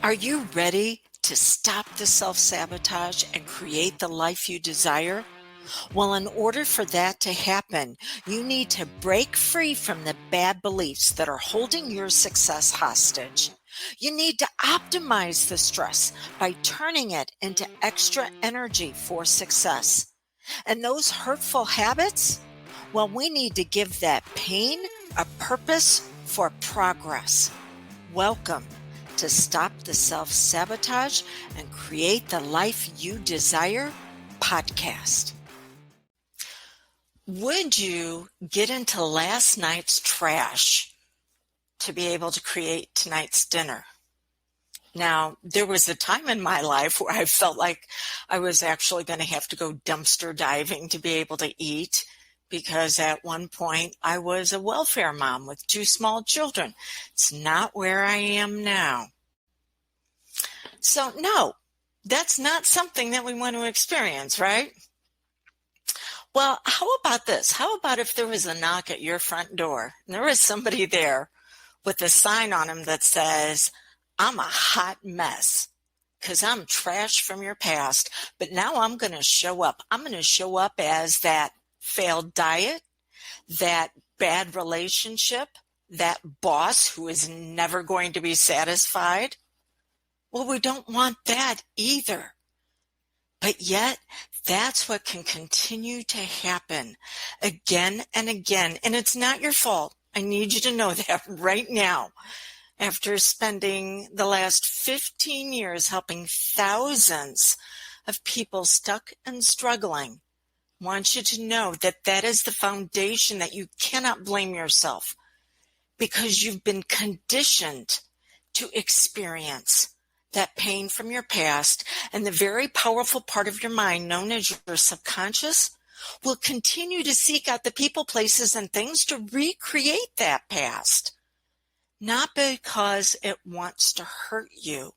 Are you ready to stop the self-sabotage and create the life you desire? Well, in order for that to happen, you need to break free from the bad beliefs that are holding your success hostage. You need to optimize the stress by turning it into extra energy for success. And those hurtful habits? Well, we need to give that pain a purpose for progress. Welcome to Stop the Self-Sabotage and Create the Life You Desire podcast. Would you get into last night's trash to be able to create tonight's dinner? Now, there was a time in my life where I felt like I was actually going to have to go dumpster diving to be able to eat, because at one point I was a welfare mom with 2 small children. It's not where I am now. So no, that's not something that we want to experience, right? Well, how about this? How about if there was a knock at your front door and there was somebody there with a sign on him that says, "I'm a hot mess because I'm trash from your past, but now I'm going to show up. I'm going to show up as that failed diet, that bad relationship, that boss who is never going to be satisfied." Well, we don't want that either. But yet, that's what can continue to happen again and again. And it's not your fault. I need you to know that right now. After spending the last 15 years helping thousands of people stuck and struggling, I want you to know that that is the foundation, that you cannot blame yourself because you've been conditioned to experience that pain from your past, and the very powerful part of your mind known as your subconscious will continue to seek out the people, places, and things to recreate that past. Not because it wants to hurt you,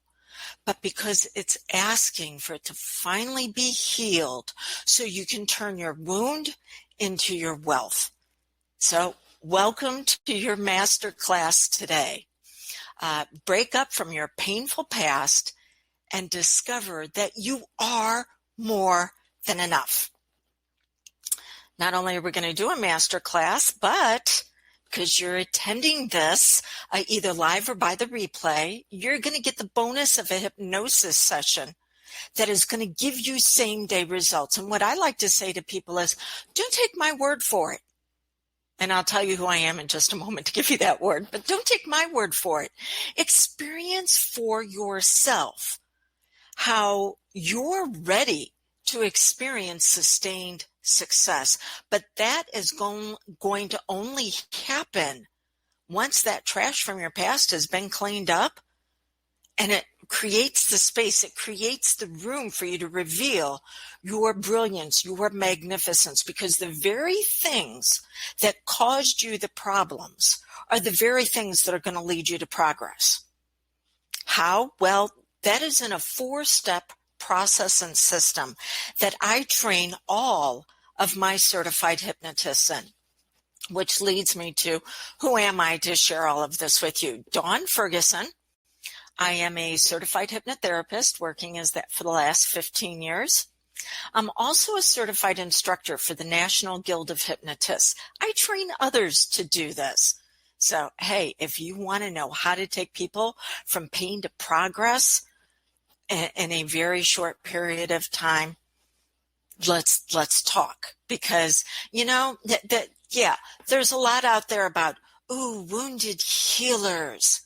but because it's asking for it to finally be healed so you can turn your wound into your wealth. So welcome to your master class today. Break up from your painful past and discover that you are more than enough. Not only are we going to do a master class, but because you're attending this either live or by the replay, you're going to get the bonus of a hypnosis session that is going to give you same-day results. And what I like to say to people is, don't take my word for it. And I'll tell you who I am in just a moment to give you that word, but don't take my word for it. Experience for yourself how you're ready to experience sustained success. But that is going to only happen once that trash from your past has been cleaned up, and it creates the space, it creates the room for you to reveal your brilliance, your magnificence, because the very things that caused you the problems are the very things that are going to lead you to progress. How? Well, that is in a 4-step process and system that I train all of my certified hypnotists in, which leads me to, who am I to share all of this with you? Dawn Ferguson. I am a certified hypnotherapist working as that for the last 15 years. I'm also a certified instructor for the National Guild of Hypnotists. I train others to do this. So, hey, if you want to know how to take people from pain to progress in a very short period of time, let's talk. Because, you know, there's a lot out there about, wounded healers.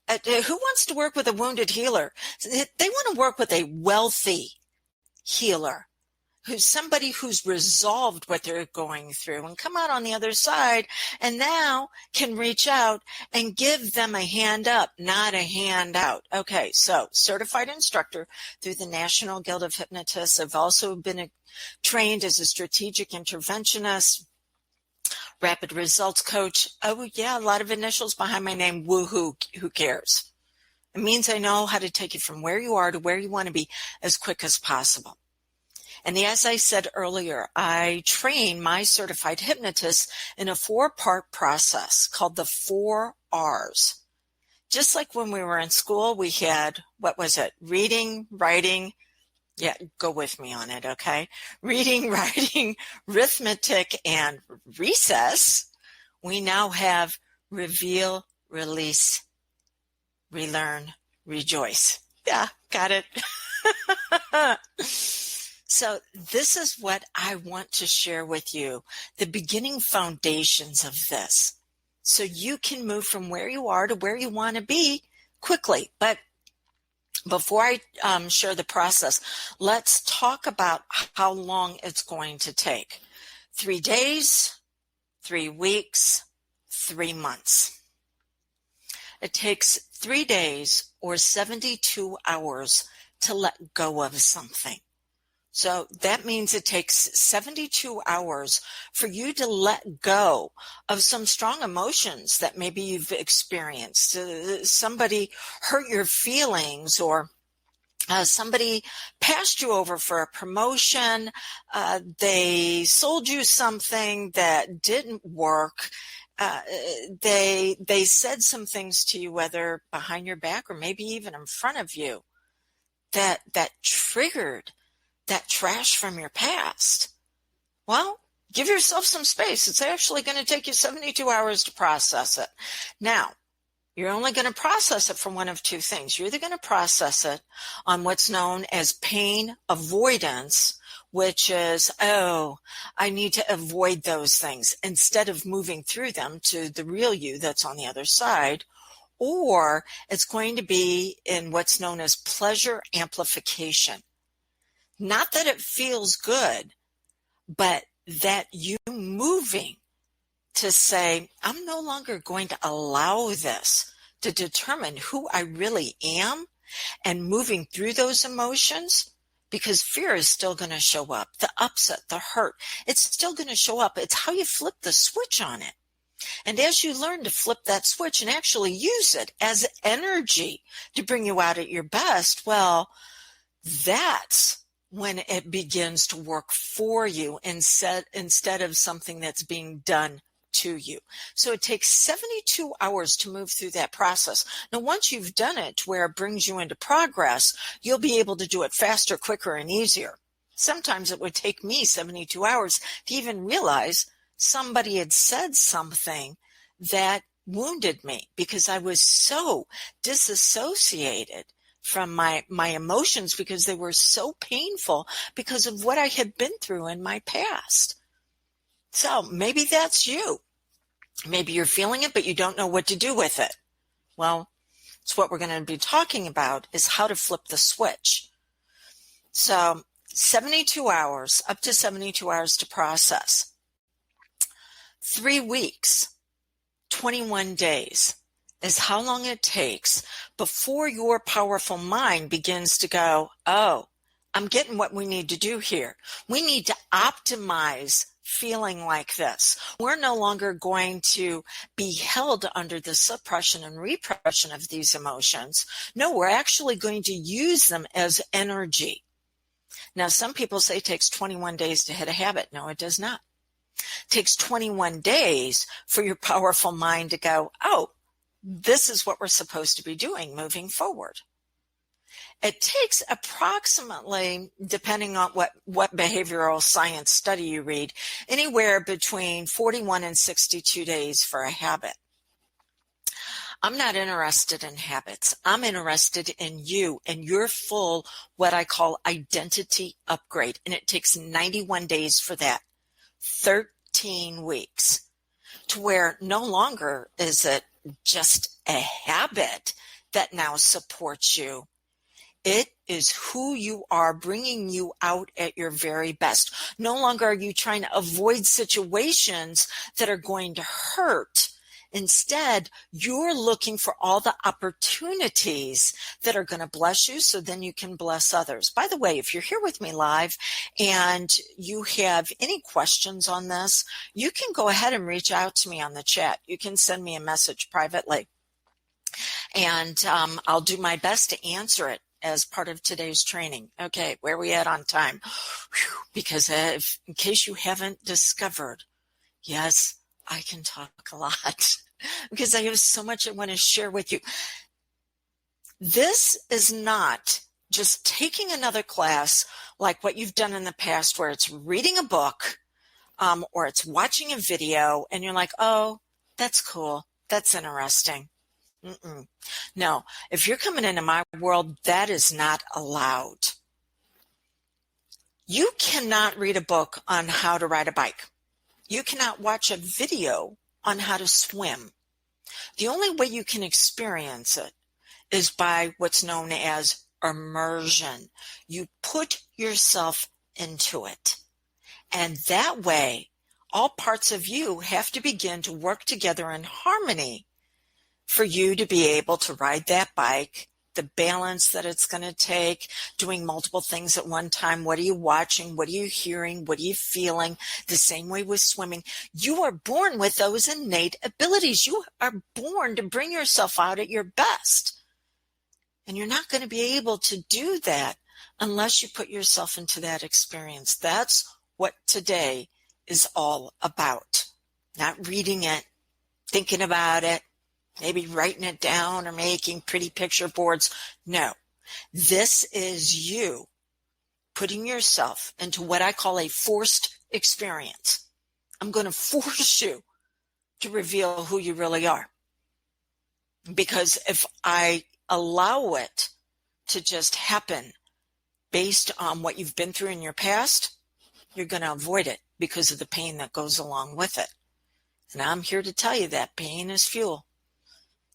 Who wants to work with a wounded healer? They want to work with a wealthy healer, who's somebody who's resolved what they're going through and come out on the other side and now can reach out and give them a hand up, not a hand out. Okay, so certified instructor through the National Guild of Hypnotists. I've also been trained as a strategic interventionist, rapid results coach. Oh yeah, a lot of initials behind my name. Woohoo, who cares? It means I know how to take you from where you are to where you want to be as quick as possible. And as I said earlier, I train my certified hypnotists in a 4-part process called the 4 R's. Just like when we were in school, we had, what was it? Reading, writing. Yeah, go with me on it, okay? Reading, writing, arithmetic, and recess. We now have reveal, release, relearn, rejoice. Yeah, got it. So this is what I want to share with you, the beginning foundations of this, so you can move from where you are to where you want to be quickly. But before I share the process, let's talk about how long it's going to take. 3 days, 3 weeks, 3 months. It takes 3 days or 72 hours to let go of something. So that means it takes 72 hours for you to let go of some strong emotions that maybe you've experienced. Somebody hurt your feelings, or somebody passed you over for a promotion. They sold you something that didn't work. They said some things to you, whether behind your back or maybe even in front of you, that triggered that trash from your past. Well, give yourself some space. It's actually going to take you 72 hours to process it. Now, you're only going to process it from one of two things. You're either going to process it on what's known as pain avoidance, which is, oh, I need to avoid those things, instead of moving through them to the real you that's on the other side. Or it's going to be in what's known as pleasure amplification. Not that it feels good, but that you moving to say, I'm no longer going to allow this to determine who I really am, and moving through those emotions, because fear is still going to show up. The upset, the hurt, it's still going to show up. It's how you flip the switch on it. And as you learn to flip that switch and actually use it as energy to bring you out at your best, well, that's when it begins to work for you instead of something that's being done to you. So it takes 72 hours to move through that process. Now, once you've done it to where it brings you into progress, you'll be able to do it faster, quicker, and easier. Sometimes it would take me 72 hours to even realize somebody had said something that wounded me, because I was so disassociated from my emotions, because they were so painful because of what I had been through in my past. So maybe that's you. Maybe you're feeling it, but you don't know what to do with it. Well, it's what we're going to be talking about, is how to flip the switch. So 72 hours, up to 72 hours to process. 3 weeks, 21 days is how long it takes before your powerful mind begins to go, oh, I'm getting what we need to do here. We need to optimize feeling like this. We're no longer going to be held under the suppression and repression of these emotions. No, we're actually going to use them as energy. Now, some people say it takes 21 days to hit a habit. No, it does not. It takes 21 days for your powerful mind to go, oh, this is what we're supposed to be doing moving forward. It takes approximately, depending on what behavioral science study you read, anywhere between 41 and 62 days for a habit. I'm not interested in habits. I'm interested in you and your full, what I call identity upgrade. And it takes 91 days for that. 13 weeks, to where no longer is it just a habit that now supports you. It is who you are, bringing you out at your very best. No longer are you trying to avoid situations that are going to hurt. Instead, you're looking for all the opportunities that are going to bless you, so then you can bless others. By the way, if you're here with me live and you have any questions on this, you can go ahead and reach out to me on the chat. You can send me a message privately, and I'll do my best to answer it as part of today's training. Okay, where are we at on time? Whew, because in case you haven't discovered, yes, I can talk a lot. because I have so much I want to share with you. This is not just taking another class like what you've done in the past where it's reading a book or it's watching a video and you're like, oh, that's cool. That's interesting. Mm-mm. No, if you're coming into my world, that is not allowed. You cannot read a book on how to ride a bike. You cannot watch a video on how to swim. The only way you can experience it is by what's known as immersion. You put yourself into it. And that way, all parts of you have to begin to work together in harmony for you to be able to ride that bike, the balance that it's going to take, doing multiple things at one time. What are you watching? What are you hearing? What are you feeling? The same way with swimming. You are born with those innate abilities. You are born to bring yourself out at your best. And you're not going to be able to do that unless you put yourself into that experience. That's what today is all about. Not reading it, thinking about it, maybe writing it down or making pretty picture boards. No, this is you putting yourself into what I call a forced experience. I'm going to force you to reveal who you really are. Because if I allow it to just happen based on what you've been through in your past, you're going to avoid it because of the pain that goes along with it. And I'm here to tell you that pain is fuel.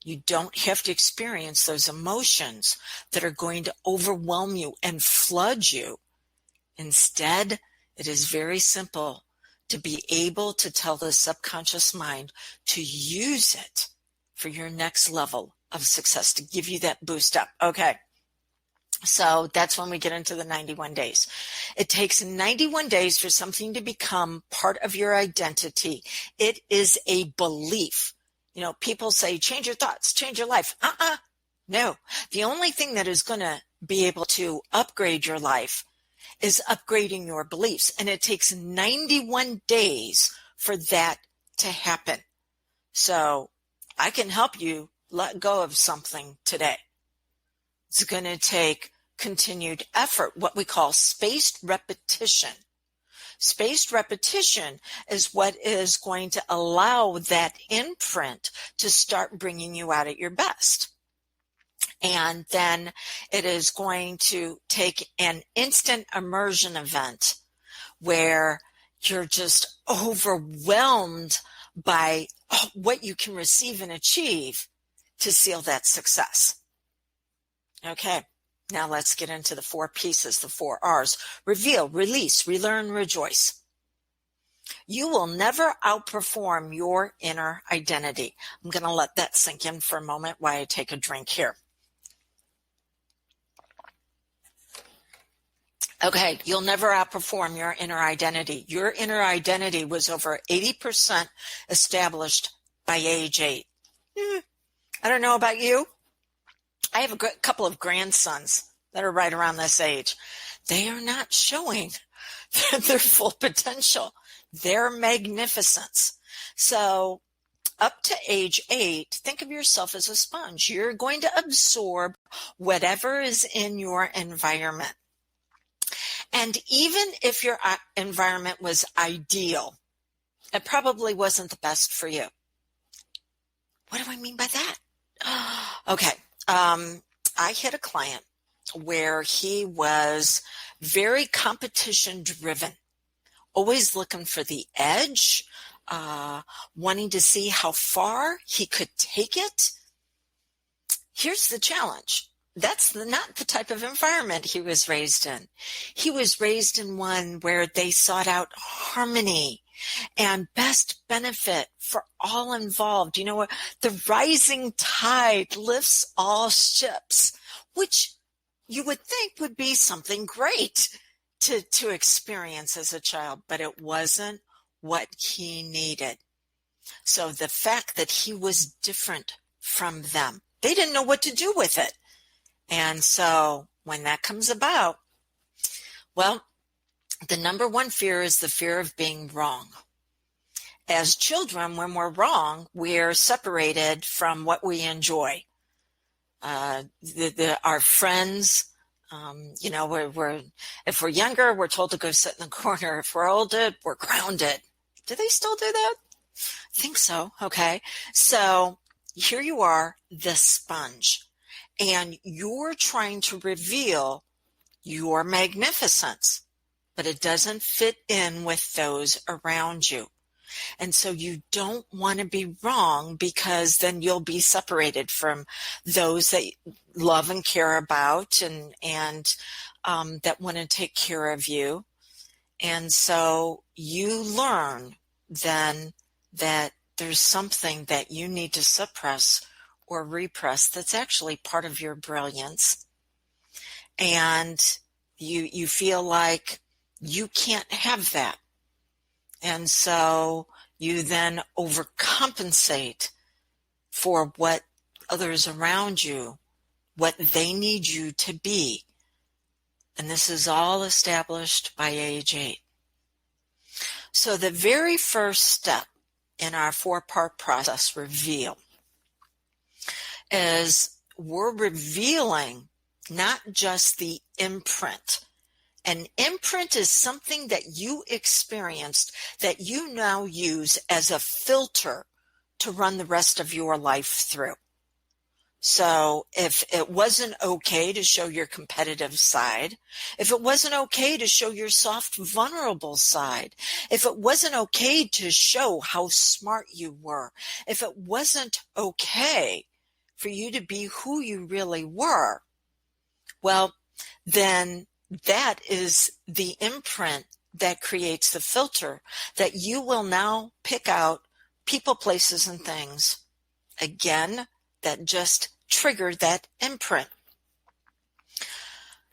You don't have to experience those emotions that are going to overwhelm you and flood you. Instead, it is very simple to be able to tell the subconscious mind to use it for your next level of success, to give you that boost up. Okay. So that's when we get into the 91 days. It takes 91 days for something to become part of your identity. It is a belief. You know, people say, change your thoughts, change your life. No. The only thing that is going to be able to upgrade your life is upgrading your beliefs. And it takes 91 days for that to happen. So I can help you let go of something today. It's going to take continued effort, what we call spaced repetition. Spaced repetition is what is going to allow that imprint to start bringing you out at your best. And then it is going to take an instant immersion event where you're just overwhelmed by what you can receive and achieve to seal that success. Okay, now let's get into the 4 pieces, the 4 R's. Reveal, release, relearn, rejoice. You will never outperform your inner identity. I'm going to let that sink in for a moment while I take a drink here. Okay, you'll never outperform your inner identity. Your inner identity was over 80% established by age 8. I don't know about you. I have a couple of grandsons that are right around this age. They are not showing their full potential, their magnificence. So up to age 8, think of yourself as a sponge. You're going to absorb whatever is in your environment. And even if your environment was ideal, it probably wasn't the best for you. What do I mean by that? Okay. I had a client where he was very competition driven, always looking for the edge, wanting to see how far he could take it. Here's the challenge. That's not the type of environment he was raised in. He was raised in one where they sought out harmony and best benefit for all involved. You know, the rising tide lifts all ships, which you would think would be something great to experience as a child, but it wasn't what he needed. So the fact that he was different from them, they didn't know what to do with it. And so when that comes about, well, the number one fear is the fear of being wrong. As children, when we're wrong, we're separated from what we enjoy. Our friends, if we're younger, we're told to go sit in the corner. If we're older, we're grounded. Do they still do that? I think so. Okay. So here you are, the sponge, and you're trying to reveal your magnificence, but it doesn't fit in with those around you. And so you don't want to be wrong, because then you'll be separated from those that love and care about and that want to take care of you. And so you learn then that there's something that you need to suppress or repress that's actually part of your brilliance. And you feel like you can't have that. And so you then overcompensate for what others around you, what they need you to be. And this is all established by age 8. So the very first step in our 4-part process, reveal, is we're revealing not just the imprint. An imprint is something that you experienced that you now use as a filter to run the rest of your life through. So if it wasn't okay to show your competitive side, if it wasn't okay to show your soft, vulnerable side, if it wasn't okay to show how smart you were, if it wasn't okay for you to be who you really were, well, then that is the imprint that creates the filter that you will now pick out people, places, and things, again, that just triggered that imprint.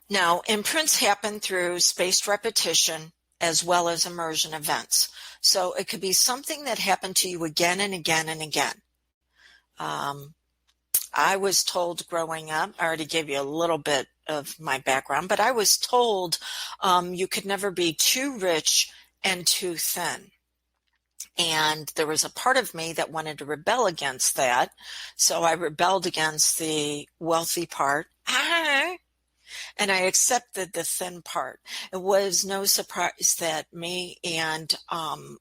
Now, imprints happen through spaced repetition as well as immersion events. So it could be something that happened to you again and again and again. I was told growing up, I already gave you a little bit of my background, but I was told you could never be too rich and too thin. And there was a part of me that wanted to rebel against that. So I rebelled against the wealthy part. And I accepted the thin part. It was no surprise that me and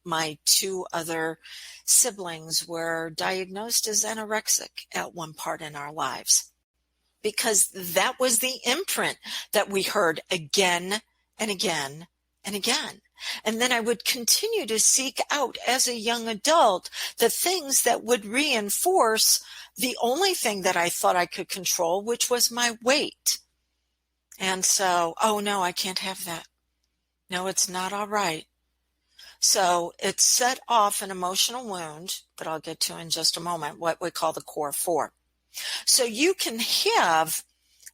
my 2 other siblings were diagnosed as anorexic at one part in our lives, because that was the imprint that we heard again and again and again. And then I would continue to seek out as a young adult the things that would reinforce the only thing that I thought I could control, which was my weight. And so, oh no, I can't have that. No, it's not all right. So it set off an emotional wound that I'll get to in just a moment, what we call the core 4. So you can have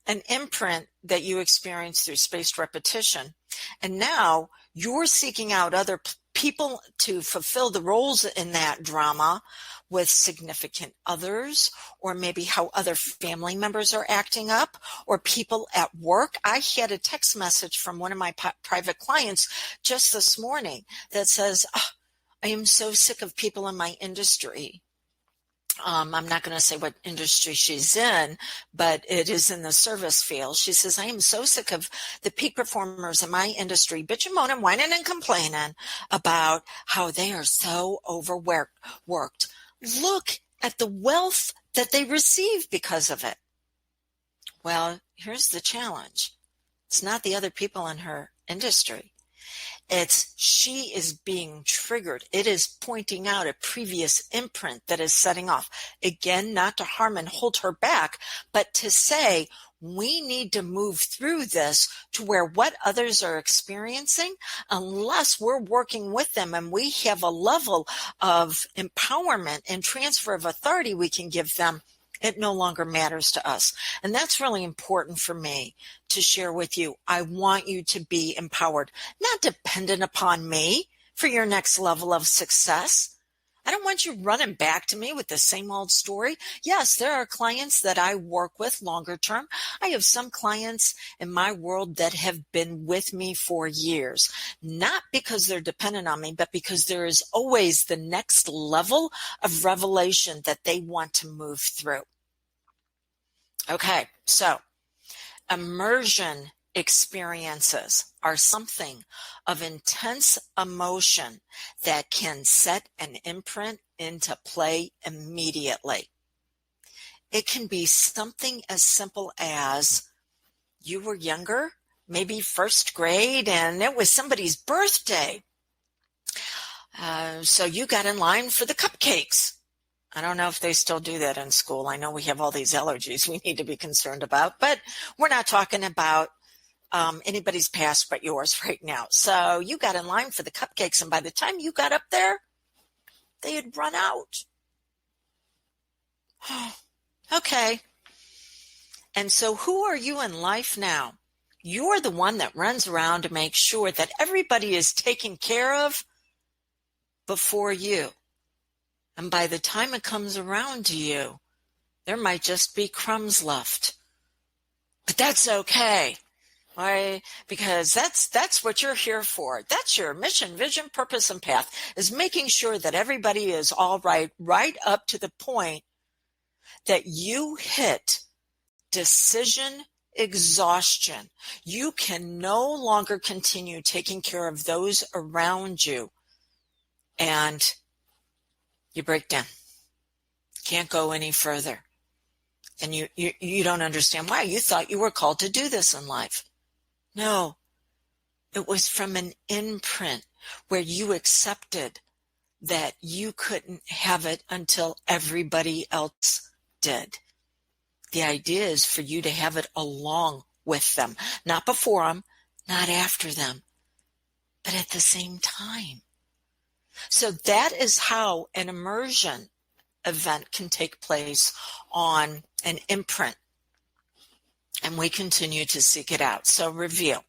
an imprint that you experience through spaced repetition, and now you're seeking out other people to fulfill the roles in that drama with significant others, or maybe how other family members are acting up, or people at work. I had a text message from one of my private clients just this morning that says, I am so sick of people in my industry. I'm not going to say what industry she's in, but it is in the service field. She says, I am so sick of the peak performers in my industry bitching, moaning, whining, and complaining about how they are so overworked. Look at the wealth that they receive because of it. Well, here's the challenge. It's not the other people in her industry. It's she is being triggered. It is pointing out a previous imprint that is setting off. Again, not to harm and hold her back, but to say, we need to move through this to where what others are experiencing, unless we're working with them and we have a level of empowerment and transfer of authority we can give them, it no longer matters to us. And that's really important for me to share with you. I want you to be empowered, not dependent upon me for your next level of success. I don't want you running back to me with the same old story. Yes, there are clients that I work with longer term. I have some clients in my world that have been with me for years, not because they're dependent on me, but because there is always the next level of revelation that they want to move through. Okay, so immersion experiences are something of intense emotion that can set an imprint into play immediately. It can be something as simple as you were younger, maybe first grade, and it was somebody's birthday. So you got in line for the cupcakes. I don't know if they still do that in school. I know we have all these allergies we need to be concerned about, but we're not talking about anybody's past but yours right now. So you got in line for the cupcakes, and by the time you got up there, they had run out. Okay. And so who are you in life now? You're the one that runs around to make sure that everybody is taken care of before you. And by the time it comes around to you, there might just be crumbs left. But that's okay. Why? Because that's what you're here for. That's your mission, vision, purpose, and path, is making sure that everybody is all right up to the point that you hit decision exhaustion. You can no longer continue taking care of those around you, and you break down. Can't go any further. And you don't understand why. You thought you were called to do this in life. No, it was from an imprint where you accepted that you couldn't have it until everybody else did. The idea is for you to have it along with them, not before them, not after them, but at the same time. So that is how an immersion event can take place on an imprint. And we continue to seek it out. So reveal.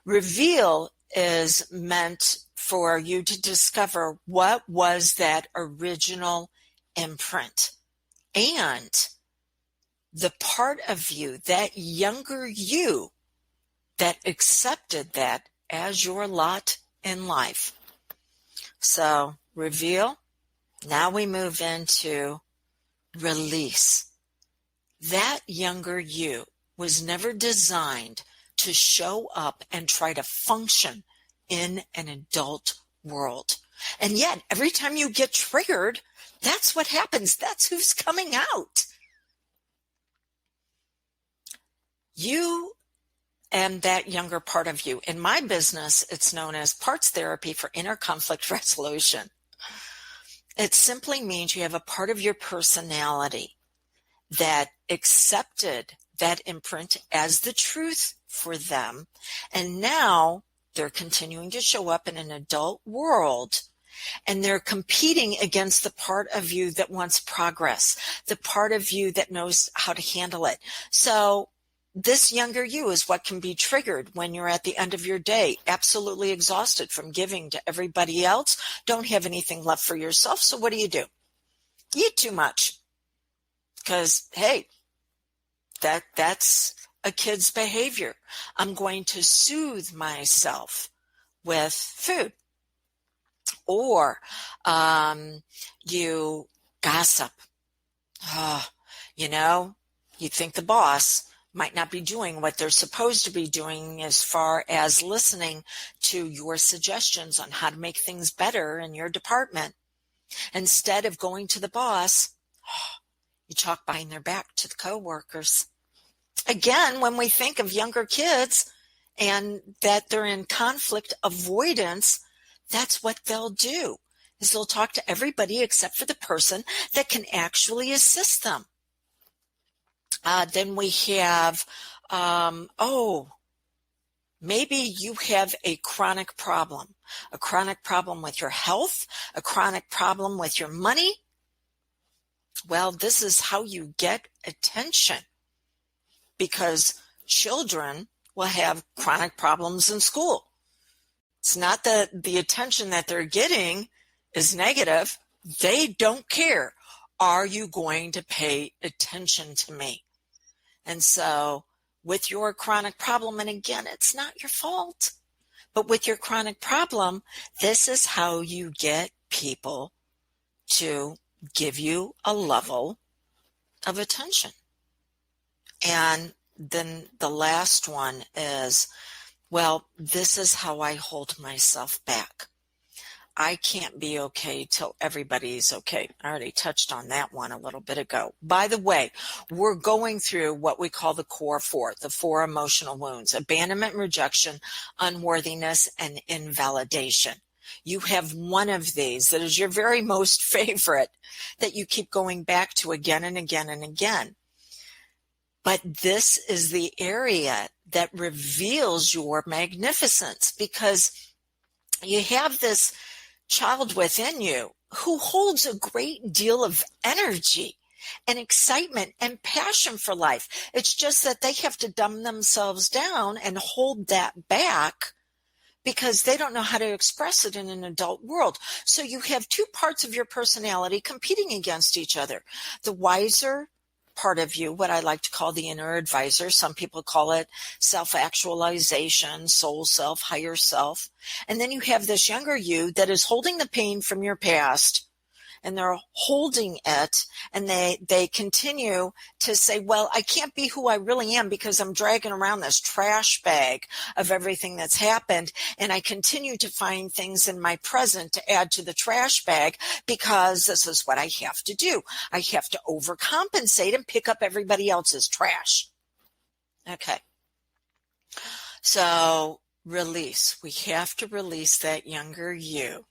Reveal is meant for you to discover what was that original imprint. And the part of you, that younger you, that accepted that as your lot in life. So reveal. Now we move into release. That younger you was never designed to show up and try to function in an adult world. And yet, every time you get triggered, that's what happens. That's who's coming out. You and that younger part of you. In my business, it's known as parts therapy for inner conflict resolution. It simply means you have a part of your personality that accepted that imprint as the truth for them. And now they're continuing to show up in an adult world, and they're competing against the part of you that wants progress, the part of you that knows how to handle it. So this younger you is what can be triggered when you're at the end of your day, absolutely exhausted from giving to everybody else, don't have anything left for yourself. So what do? You eat too much. Because, hey, that's a kid's behavior. I'm going to soothe myself with food. Or you gossip. You think the boss might not be doing what they're supposed to be doing as far as listening to your suggestions on how to make things better in your department. Instead of going to the boss, you talk behind their back to the coworkers. Again, when we think of younger kids and that they're in conflict avoidance, that's what they'll do, is they'll talk to everybody except for the person that can actually assist them. Then we have, maybe you have a chronic problem with your health, a chronic problem with your money. Well, this is how you get attention, because children will have chronic problems in school. It's not that the attention that they're getting is negative. They don't care. Are you going to pay attention to me? And so with your chronic problem, and again, it's not your fault, but with your chronic problem, this is how you get people to give you a level of attention. And then the last one is, well, this is how I hold myself back. I can't be okay till everybody's okay. I already touched on that one a little bit ago. By the way, we're going through what we call the core four, the four emotional wounds: abandonment, rejection, unworthiness, and invalidation. You have one of these that is your very most favorite that you keep going back to again and again and again. But this is the area that reveals your magnificence, because you have this child within you who holds a great deal of energy and excitement and passion for life. It's just that they have to dumb themselves down and hold that back because they don't know how to express it in an adult world. So you have two parts of your personality competing against each other. The wiser part of you, what I like to call the inner advisor. Some people call it self-actualization, soul self, higher self. And then you have this younger you that is holding the pain from your past, and they're holding it, and they continue to say, well, I can't be who I really am because I'm dragging around this trash bag of everything that's happened, and I continue to find things in my present to add to the trash bag because this is what I have to do. I have to overcompensate and pick up everybody else's trash. Okay. So release. We have to release that younger you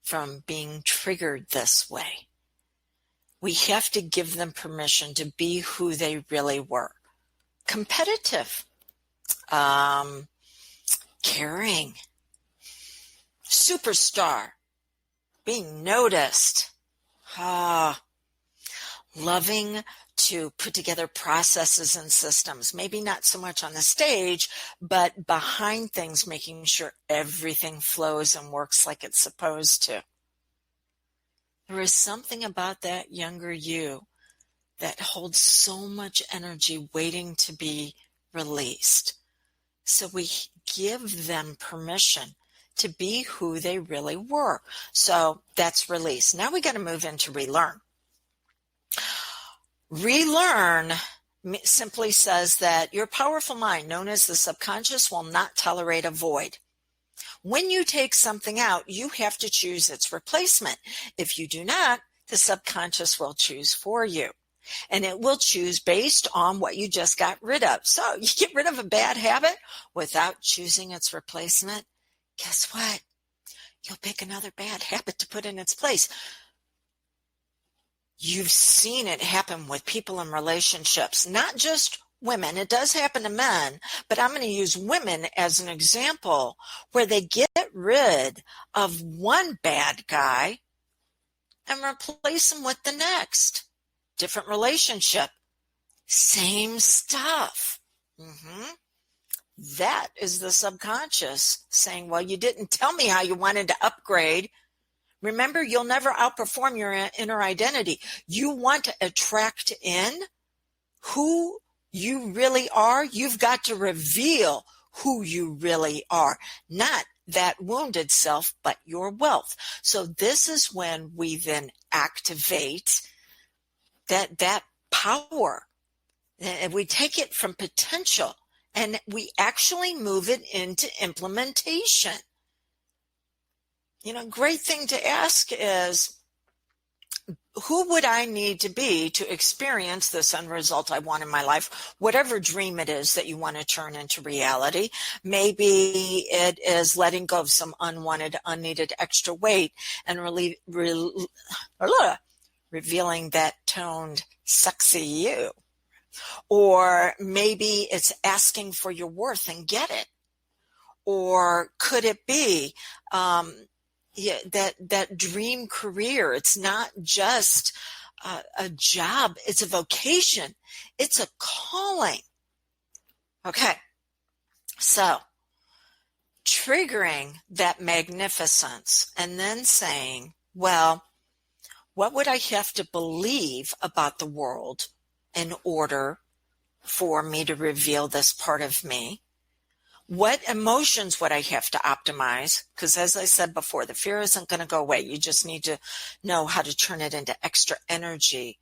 from being triggered this way. We have to give them permission to be who they really were. Competitive, caring, superstar, being noticed, loving to put together processes and systems, maybe not so much on the stage, but behind things, making sure everything flows and works like it's supposed to. There is something about that younger you that holds so much energy waiting to be released. So we give them permission to be who they really were. So that's release. Now we got to move into relearn. Relearn simply says that your powerful mind, known as the subconscious, will not tolerate a void. When you take something out, you have to choose its replacement. If you do not, the subconscious will choose for you. And it will choose based on what you just got rid of. So you get rid of a bad habit without choosing its replacement. Guess what? You'll pick another bad habit to put in its place. You've seen it happen with people in relationships, not just women. It does happen to men, but I'm going to use women as an example where they get rid of one bad guy and replace him with the next. Different relationship, same stuff. That is the subconscious saying, well, you didn't tell me how you wanted to upgrade. Remember, you'll never outperform your inner identity. You want to attract in who you really are. You've got to reveal who you really are, not that wounded self, but your wealth. So this is when we then activate that power. And we take it from potential and we actually move it into implementation. Great thing to ask is, who would I need to be to experience this end result I want in my life? Whatever dream it is that you want to turn into reality. Maybe it is letting go of some unwanted, unneeded extra weight and revealing that toned, sexy you. Or maybe it's asking for your worth and get it. Or could it be that dream career? It's not just a job. It's a vocation. It's a calling. Okay. So triggering that magnificence and then saying, well, What would I have to believe about the world in order for me to reveal this part of me? What emotions would I have to optimize? Because as I said before, the fear isn't going to go away. You just need to know how to turn it into extra energy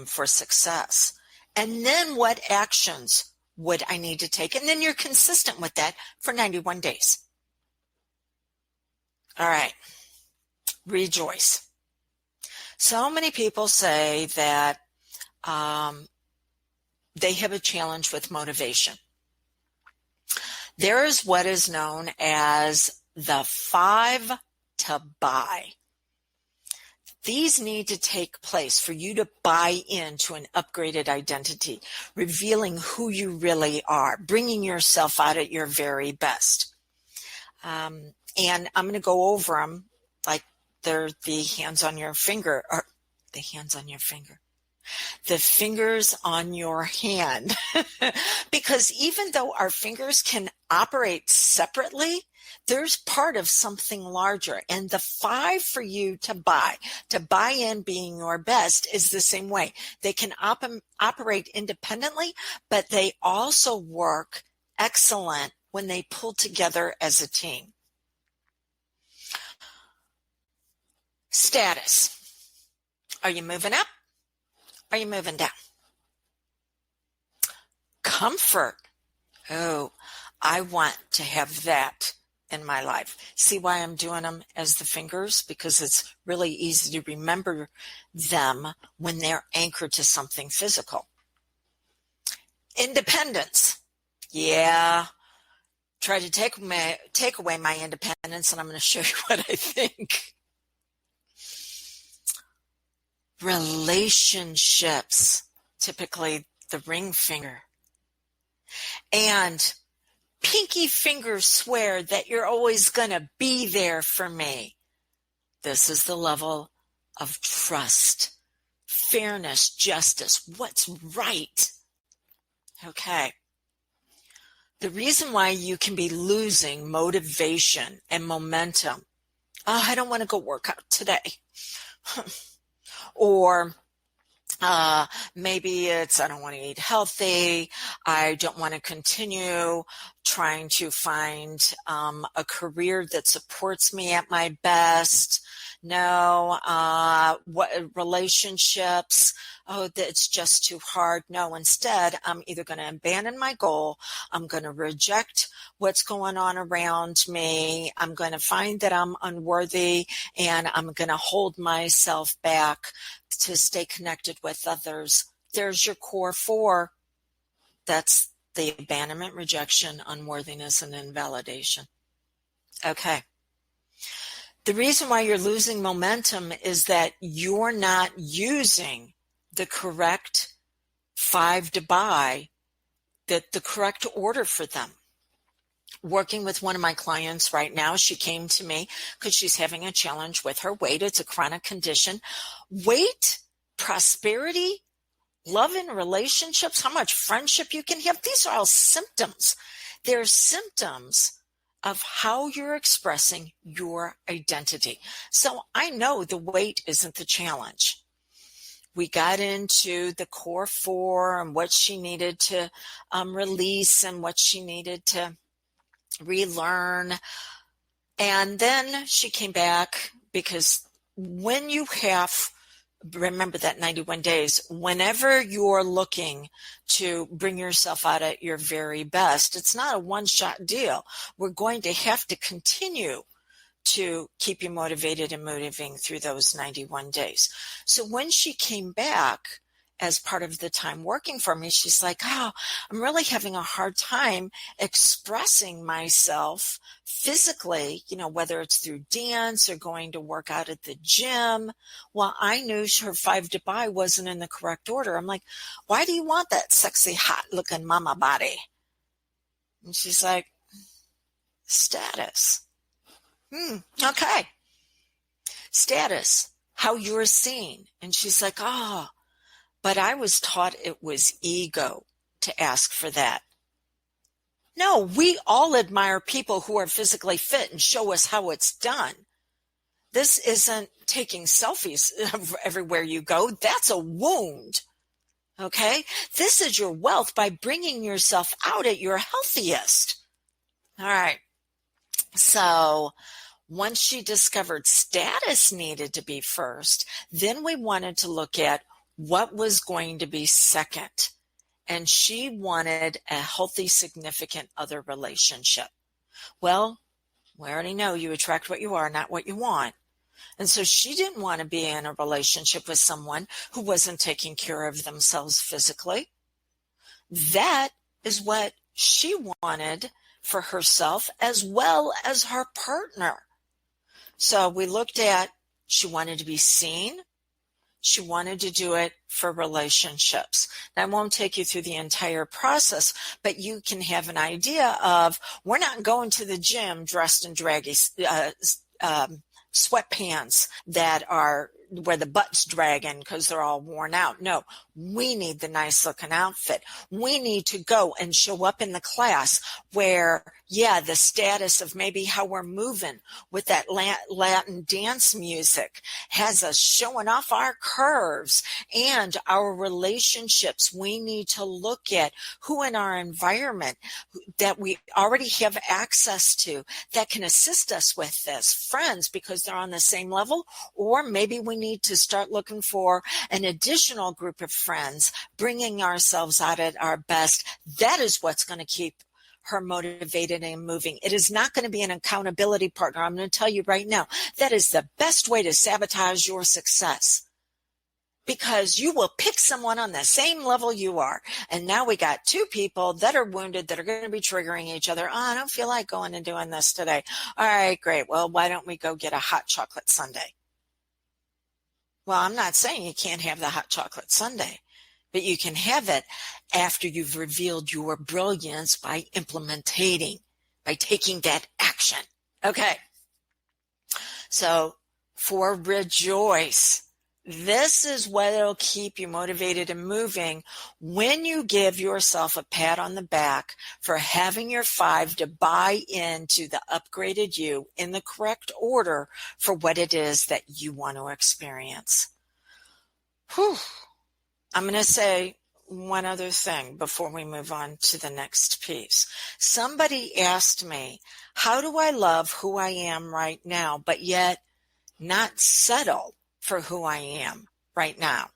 for success. And then what actions would I need to take? And then you're consistent with that for 91 days. All right. Rejoice. So many people say that they have a challenge with motivation. There is what is known as the 5 to buy. These need to take place for you to buy into an upgraded identity, revealing who you really are, bringing yourself out at your very best. And I'm going to go over them like they're the hands on your finger, or the hands on your finger. The fingers on your hand. Because even though our fingers can operate separately, there's part of something larger. And the 5 for you to buy in being your best is the same way. They can operate independently, but they also work excellent when they pull together as a team. Status. Are you moving up? Are you moving down? Comfort. Oh, I want to have that in my life. See why I'm doing them as the fingers? Because it's really easy to remember them when they're anchored to something physical. Independence. Yeah. Try to take away my independence, and I'm going to show you what I think. Relationships, typically the ring finger. And pinky fingers swear that you're always going to be there for me. This is the level of trust, fairness, justice, what's right. Okay. The reason why you can be losing motivation and momentum. Oh, I don't want to go work out today. Or maybe it's I don't want to eat healthy. I don't want to continue trying to find a career that supports me at my best. No, what relationships? Oh, it's just too hard. No, instead, I'm either going to abandon my goal. I'm going to reject what's going on around me. I'm going to find that I'm unworthy, and I'm going to hold myself back to stay connected with others. There's your core 4. That's the abandonment, rejection, unworthiness, and invalidation. Okay. The reason why you're losing momentum is that you're not using the correct 5 to buy, the correct order for them. Working with one of my clients right now, she came to me because she's having a challenge with her weight. It's a chronic condition. Weight, prosperity, love and relationships, how much friendship you can have. These are all symptoms. They're symptoms of how you're expressing your identity. So I know the weight isn't the challenge. We got into the core 4 and what she needed to release and what she needed to relearn. And then she came back because when you have, remember that 91 days, whenever you're looking to bring yourself out at your very best, it's not a one-shot deal. We're going to have to continue to keep you motivated and moving through those 91 days. So when she came back as part of the time working for me, she's like, oh, I'm really having a hard time expressing myself physically, whether it's through dance or going to work out at the gym. Well, I knew her 5 to buy wasn't in the correct order. I'm like, why do you want that sexy, hot looking mama body? And she's like, status. Okay. Status, how you're seen. And she's like, oh, but I was taught it was ego to ask for that. No, we all admire people who are physically fit and show us how it's done. This isn't taking selfies everywhere you go. That's a wound. Okay? This is your wealth by bringing yourself out at your healthiest. All right. So once she discovered status needed to be first, then we wanted to look at what was going to be second. And she wanted a healthy, significant other relationship. Well, we already know you attract what you are, not what you want. And so she didn't want to be in a relationship with someone who wasn't taking care of themselves physically. That is what she wanted for herself as well as her partner. So we looked at, she wanted to be seen. She wanted to do it for relationships. Now, I won't take you through the entire process, but you can have an idea of, we're not going to the gym dressed in draggy sweatpants that are where the butt's dragging because they're all worn out. No, we need the nice looking outfit. We need to go and show up in the class where, yeah, the status of maybe how we're moving with that Latin dance music has us showing off our curves and our relationships. We need to look at who in our environment that we already have access to that can assist us with this. Friends, because they're on the same level, or maybe we need to start looking for an additional group of friends, bringing ourselves out at our best. That is what's going to keep her motivated and moving. It is not going to be an accountability partner. I'm going to tell you right now, that is the best way to sabotage your success, because you will pick someone on the same level you are. And now we got two people that are wounded that are going to be triggering each other. Oh, I don't feel like going and doing this today. All right, great. Well, why don't we go get a hot chocolate sundae? Well, I'm not saying you can't have the hot chocolate sundae, but you can have it after you've revealed your brilliance by implementing, by taking that action. Okay. So for rejoice, this is what'll keep you motivated and moving when you give yourself a pat on the back for having your 5 to buy into the upgraded you in the correct order for what it is that you want to experience. Whew. I'm going to say one other thing before we move on to the next piece. Somebody asked me, how do I love who I am right now, but yet not settle for who I am right now?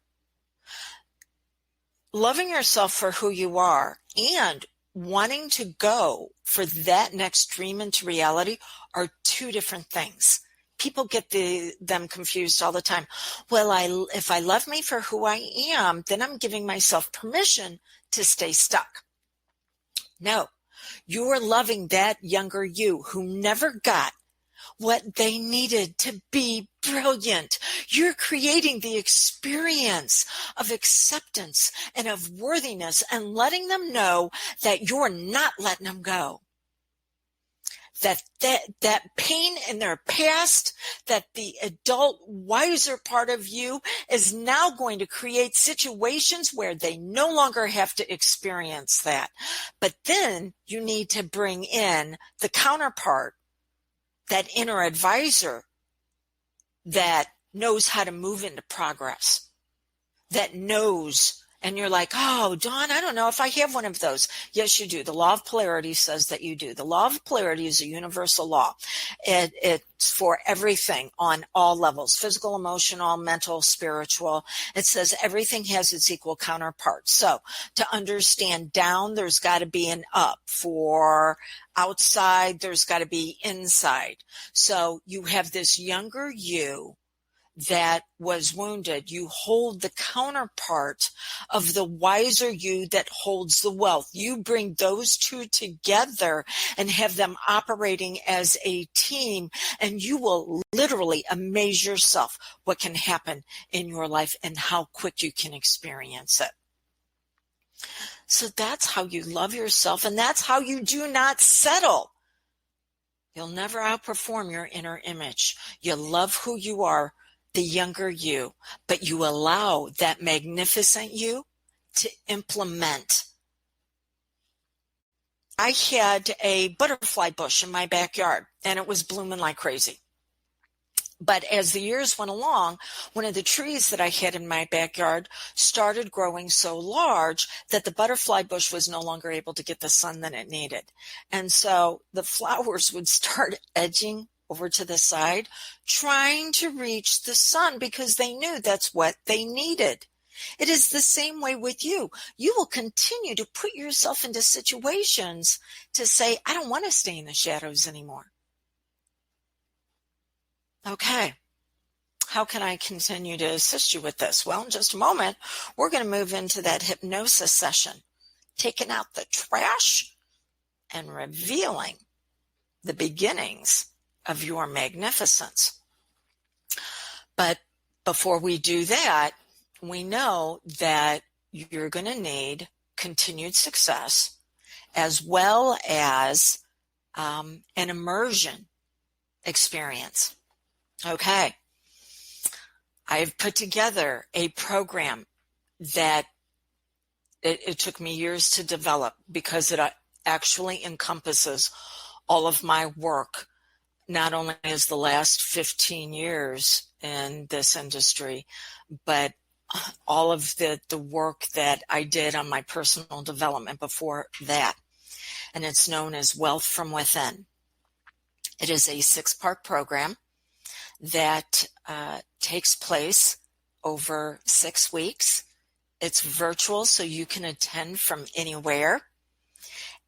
Loving yourself for who you are and wanting to go for that next dream into reality are two different things. People get them confused all the time. Well, if I love me for who I am, then I'm giving myself permission to stay stuck. No, you're loving that younger you who never got what they needed to be brilliant. You're creating the experience of acceptance and of worthiness and letting them know that you're not letting them go. That pain in their past, that the adult, wiser part of you is now going to create situations where they no longer have to experience that. But then you need to bring in the counterpart, that inner advisor that knows how to move into progress, that knows. And you're like, oh, Dawn, I don't know if I have one of those. Yes, you do. The law of polarity says that you do. The law of polarity is a universal law. It's for everything on all levels, physical, emotional, mental, spiritual. It says everything has its equal counterpart. So to understand down, there's got to be an up. For outside, there's got to be inside. So you have this younger you that was wounded. You hold the counterpart of the wiser you that holds the wealth. You bring those two together and have them operating as a team, and you will literally amaze yourself what can happen in your life and how quick you can experience it. So that's how you love yourself, and that's how you do not settle. You'll never outperform your inner image. You love who you are, the younger you, but you allow that magnificent you to implement. I had a butterfly bush in my backyard, and it was blooming like crazy. But as the years went along, one of the trees that I had in my backyard started growing so large that the butterfly bush was no longer able to get the sun that it needed. And so the flowers would start edging over to the side, trying to reach the sun because they knew that's what they needed. It is the same way with you. You will continue to put yourself into situations to say, I don't want to stay in the shadows anymore. Okay, how can I continue to assist you with this? Well, in just a moment, we're going to move into that hypnosis session, taking out the trash and revealing the beginnings of your magnificence. But before we do that, we know that you're going to need continued success as well as an immersion experience. Okay, I've put together a program that it took me years to develop because it actually encompasses all of my work, not only as the last 15 years in this industry, but all of the work that I did on my personal development before that. And it's known as Wealth from Within. It is a 6-part program that takes place over 6 weeks. It's virtual, so you can attend from anywhere.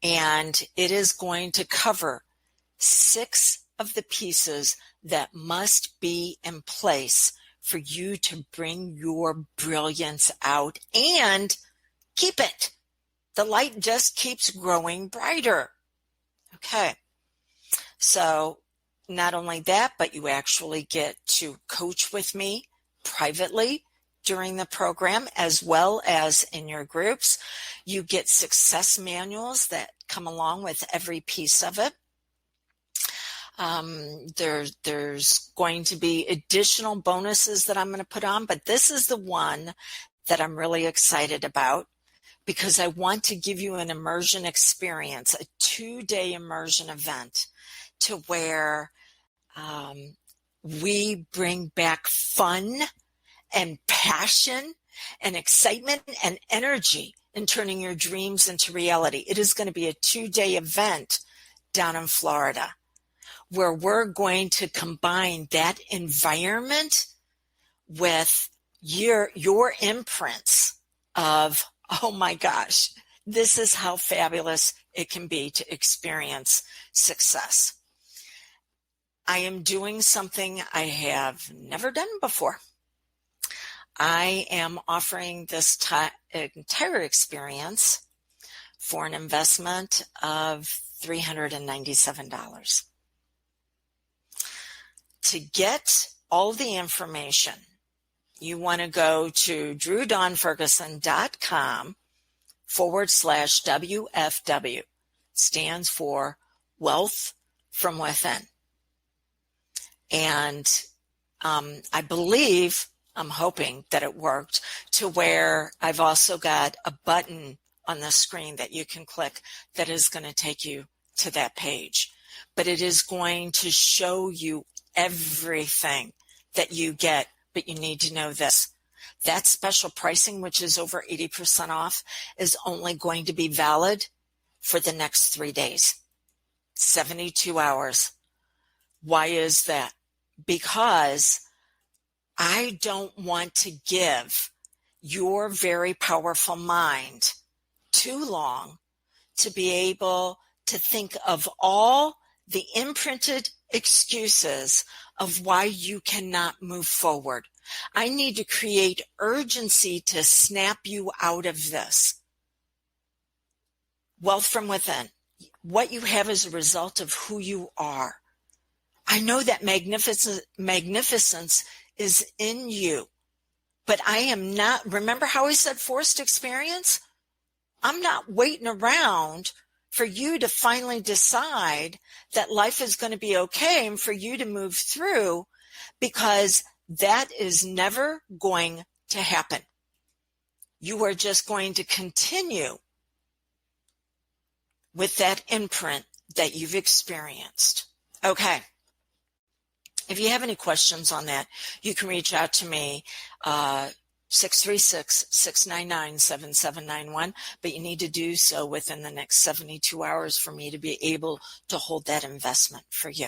And it is going to cover 6 of the pieces that must be in place for you to bring your brilliance out and keep it. The light just keeps growing brighter. Okay. So not only that, but you actually get to coach with me privately during the program as well as in your groups. You get success manuals that come along with every piece of it. There's going to be additional bonuses that I'm going to put on, but this is the one that I'm really excited about because I want to give you an immersion experience, a 2-day immersion event to where we bring back fun and passion and excitement and energy in turning your dreams into reality. It is going to be a 2-day event down in Florida where we're going to combine that environment with your imprints of, oh my gosh, this is how fabulous it can be to experience success. I am doing something I have never done before. I am offering this entire experience for an investment of $397. To get all the information, you want to go to drewdawnferguson.com/WFW. Stands for Wealth from Within. And I believe, I'm hoping that it worked to where I've also got a button on the screen that you can click that is going to take you to that page. But it is going to show you everything that you get, but you need to know this. That special pricing, which is over 80% off, is only going to be valid for the next 3 days, 72 hours. Why is that? Because I don't want to give your very powerful mind too long to be able to think of all the imprinted excuses of why you cannot move forward. I need to create urgency to snap you out of this. Wealth from within. What you have is a result of who you are. I know that magnificence is in you, but I am not, remember how I said forced experience? I'm not waiting around for you to finally decide that life is going to be okay and for you to move through, because that is never going to happen. You are just going to continue with that imprint that you've experienced. Okay. If you have any questions on that, you can reach out to me, 636-699-7791, but you need to do so within the next 72 hours for me to be able to hold that investment for you.